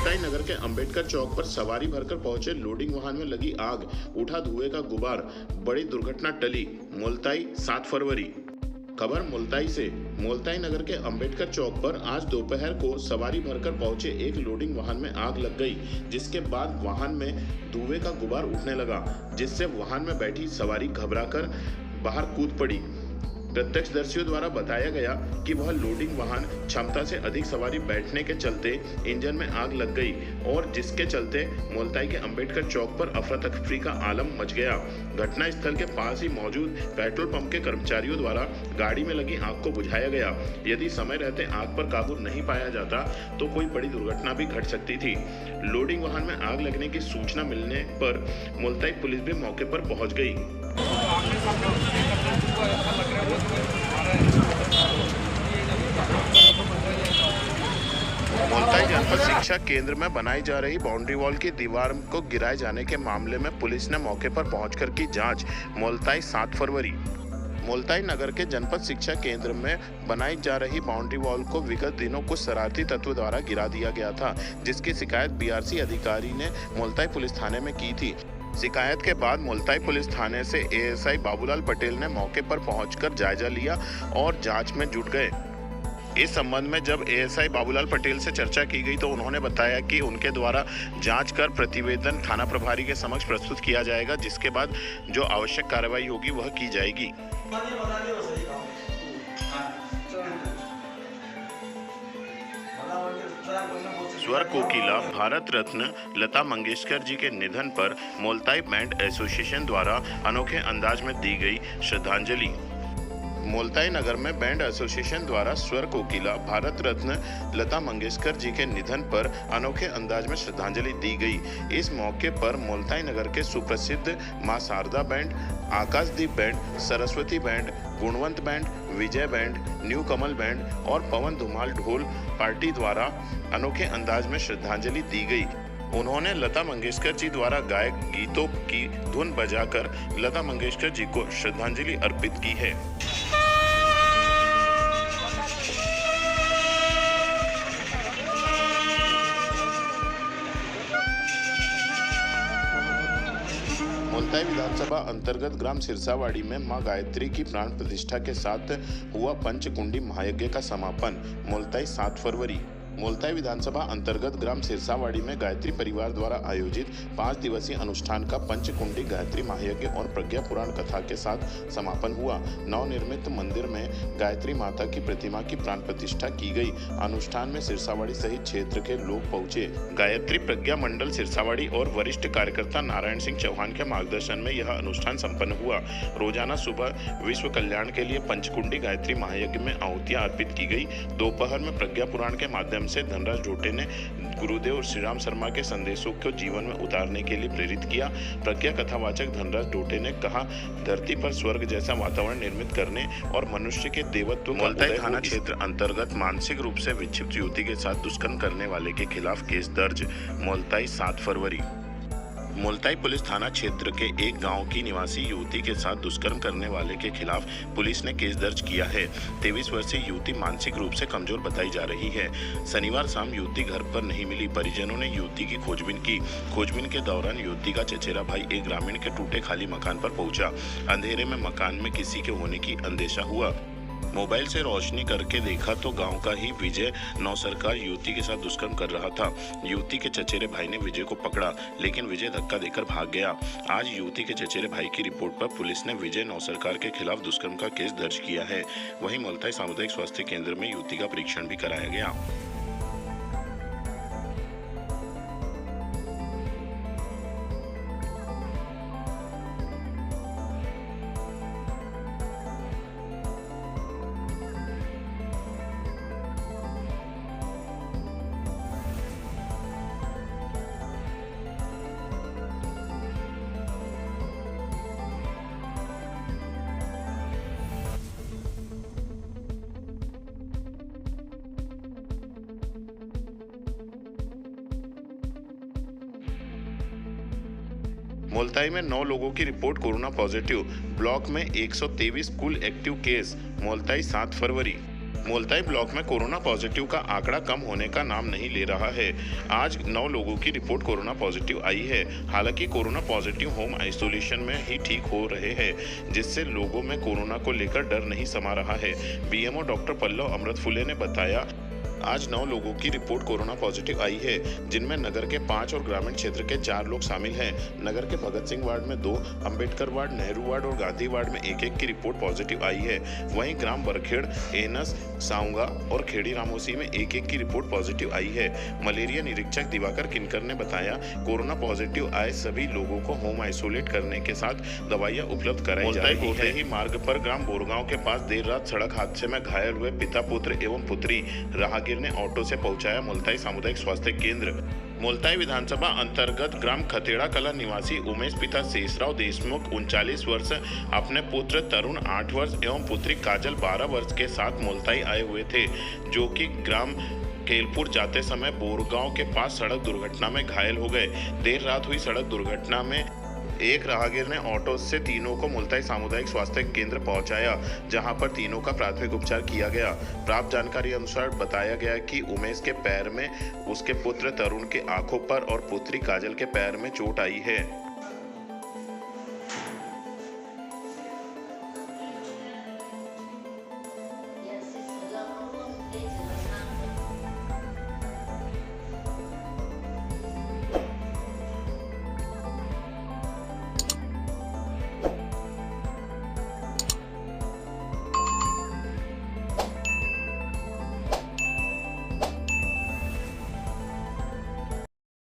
मुल्ताई नगर के अंबेडकर चौक पर सवारी भरकर पहुंचे लोडिंग वाहन में लगी आग, उठा धुएं का गुबार, बड़ी दुर्घटना टली। मुल्ताई 7 फरवरी। खबर मुल्ताई से। मुल्ताई नगर के अंबेडकर चौक पर आज दोपहर को सवारी भरकर पहुंचे एक लोडिंग वाहन में आग लग गई, जिसके बाद वाहन में धुएं का गुबार उठने लगा, जिससे वाहन में बैठी सवारी घबराकर बाहर कूद पड़ी। प्रत्यक्षदर्शियों द्वारा बताया गया कि वह लोडिंग वाहन क्षमता से अधिक सवारी बैठने के चलते इंजन में आग लग गई और जिसके चलते मुल्ताई के अंबेडकर चौक पर अफरा तफरी का आलम मच गया। घटना स्थल के पास ही मौजूद पेट्रोल पंप के कर्मचारियों द्वारा गाड़ी में लगी आग को बुझाया गया। यदि समय रहते आग पर काबू नहीं पाया जाता तो कोई बड़ी दुर्घटना भी घट सकती थी। लोडिंग वाहन में आग लगने की सूचना मिलने पर मुल्ताई पुलिस भी मौके पर पहुंच गई। मुल्ताई जनपद शिक्षा केंद्र में बनाई जा रही बाउंड्री वॉल की दीवार को गिराए जाने के मामले में पुलिस ने मौके पर पहुंचकर की जांच। मुल्ताई 7 फरवरी। मुल्ताई नगर के जनपद शिक्षा केंद्र में बनाई जा रही बाउंड्री वॉल को विगत दिनों कुछ शरारती तत्वों द्वारा गिरा दिया गया था, जिसकी शिकायत बीआरसी अधिकारी ने मुल्ताई पुलिस थाने में की थी। शिकायत के बाद मुल्ताई पुलिस थाने से एएसआई बाबूलाल पटेल ने मौके पर पहुंचकर जायजा लिया और जांच में जुट गए। इस संबंध में जब एएसआई बाबूलाल पटेल से चर्चा की गई तो उन्होंने बताया कि उनके द्वारा जांच कर प्रतिवेदन थाना प्रभारी के समक्ष प्रस्तुत किया जाएगा, जिसके बाद जो आवश्यक कार्रवाई होगी वह की जाएगी। स्वर कोकिला भारत रत्न लता मंगेशकर जी के निधन पर मुल्ताई बैंड एसोसिएशन द्वारा अनोखे अंदाज में दी गई श्रद्धांजलि। मुल्ताई नगर में बैंड एसोसिएशन द्वारा स्वर कोकिला भारत रत्न लता मंगेशकर जी के निधन पर अनोखे अंदाज में श्रद्धांजलि दी गई। इस मौके पर मुल्ताई नगर के सुप्रसिद्ध मां शारदा बैंड, आकाशदीप बैंड, सरस्वती बैंड, गुणवंत बैंड, विजय बैंड, न्यू कमल बैंड और पवन धुमाल ढोल पार्टी द्वारा अनोखे अंदाज में श्रद्धांजलि दी गई। उन्होंने लता मंगेशकर जी द्वारा गाए गीतों की धुन बजाकर लता मंगेशकर जी को श्रद्धांजलि अर्पित की है। मुल्ताई विधानसभा अंतर्गत ग्राम सिरसावाड़ी में मां गायत्री की प्राण प्रतिष्ठा के साथ हुआ पंचकुंडी महायज्ञ का समापन। मुल्ताई 7 फरवरी। मुल्ताई विधानसभा अंतर्गत ग्राम सिरसावाड़ी में गायत्री परिवार द्वारा आयोजित 5 दिवसीय अनुष्ठान का पंचकुंडी गायत्री महायज्ञ और प्रज्ञा पुराण कथा के साथ समापन हुआ। नवनिर्मित मंदिर में गायत्री माता की प्रतिमा की प्राण प्रतिष्ठा की गई। अनुष्ठान में सिरसावाड़ी सहित क्षेत्र के लोग पहुंचे। गायत्री प्रज्ञा मंडल सिरसावाड़ी और वरिष्ठ कार्यकर्ता नारायण सिंह चौहान के मार्गदर्शन में यह अनुष्ठान संपन्न हुआ। रोजाना सुबह विश्व कल्याण के लिए पंचकुंडी गायत्री महायज्ञ में आहुतियां अर्पित की गई। दोपहर में प्रज्ञा पुराण के माध्यम से धनराज ढोटे ने गुरुदेव श्रीराम शर्मा के संदेशों को जीवन में उतारने के लिए प्रेरित किया। प्रज्ञा कथावाचक धनराज ढोटे ने कहा, धरती पर स्वर्ग जैसा वातावरण निर्मित करने और मनुष्य के देवत्व। मुल्ताई थाना क्षेत्र अंतर्गत मानसिक रूप से विक्षिप्त युवती के साथ दुष्कर्म करने वाले के खिलाफ केस दर्ज। मुल्ताई 7 फरवरी। मुल्ताई पुलिस थाना क्षेत्र के एक गांव की निवासी युवती के साथ दुष्कर्म करने वाले के खिलाफ पुलिस ने केस दर्ज किया है। 23 वर्षीय युवती मानसिक रूप से कमजोर बताई जा रही है। शनिवार शाम युवती घर पर नहीं मिली। परिजनों ने युवती की खोजबीन की। खोजबीन के दौरान युवती का चचेरा भाई एक ग्रामीण के टूटे खाली मकान पर पहुंचा। अंधेरे में मकान में किसी के होने की अंदेशा हुआ। मोबाइल से रोशनी करके देखा तो गांव का ही विजय नौसरकार युवती के साथ दुष्कर्म कर रहा था। युवती के चचेरे भाई ने विजय को पकड़ा, लेकिन विजय धक्का देकर भाग गया। आज युवती के चचेरे भाई की रिपोर्ट पर पुलिस ने विजय नौसरकार के खिलाफ दुष्कर्म का केस दर्ज किया है। वहीं मुल्ताई सामुदायिक स्वास्थ्य केंद्र में युवती का परीक्षण भी कराया गया। मुल्ताई में 9 लोगों की रिपोर्ट कोरोना पॉजिटिव। ब्लॉक में 123 कुल एक्टिव केस। मुल्ताई 7 फरवरी। मुल्ताई ब्लॉक में कोरोना पॉजिटिव का आंकड़ा कम होने का नाम नहीं ले रहा है। आज 9 लोगों की रिपोर्ट कोरोना पॉजिटिव आई है। हालांकि कोरोना पॉजिटिव होम आइसोलेशन में ही ठीक हो रहे हैं, जिससे लोगों में कोरोना को लेकर डर नहीं समा रहा है। बीएमओ डॉक्टर पल्लव अमृतफुले ने बताया, आज 9 लोगों की रिपोर्ट कोरोना पॉजिटिव आई है, जिनमें नगर के 5 और ग्रामीण क्षेत्र के 4 लोग शामिल हैं। नगर के भगत सिंह वार्ड में 2, अंबेडकर वार्ड, नेहरू वार्ड और गांधी वार्ड में 1-1 की रिपोर्ट पॉजिटिव आई है। वहीं ग्राम बरखेड़, एनस, साउंगा और खेड़ी रामोसी में 1-1 की रिपोर्ट पॉजिटिव आई है। मलेरिया निरीक्षक दिवाकर किनकर ने बताया, कोरोना पॉजिटिव आए सभी लोगों को होम आइसोलेट करने के साथ दवाइयां उपलब्ध कराई जा रही है। ही मार्ग पर ग्राम बोरगांव के पास देर रात सड़क हादसे में घायल हुए पिता पुत्र एवं पुत्री राहगीर ने ऑटो से पहुंचाया मुल्ताई सामुदायिक स्वास्थ्य केंद्र। मुल्ताई विधानसभा अंतर्गत ग्राम खतेड़ा कला निवासी उमेश पिता शेषराव देशमुख 39 वर्ष अपने पुत्र तरुण 8 वर्ष एवं पुत्री काजल 12 वर्ष के साथ मुल्ताई आए हुए थे, जो कि ग्राम केलपुर जाते समय बोरगांव के पास सड़क दुर्घटना में घायल हो गए। देर रात हुई सड़क दुर्घटना में एक राहगीर ने ऑटो से तीनों को मुल्ताई सामुदायिक स्वास्थ्य केंद्र पहुंचाया, जहां पर तीनों का प्राथमिक उपचार किया गया। प्राप्त जानकारी अनुसार बताया गया कि उमेश के पैर में, उसके पुत्र तरुण के आंखों पर और पुत्री काजल के पैर में चोट आई है। Yes, it's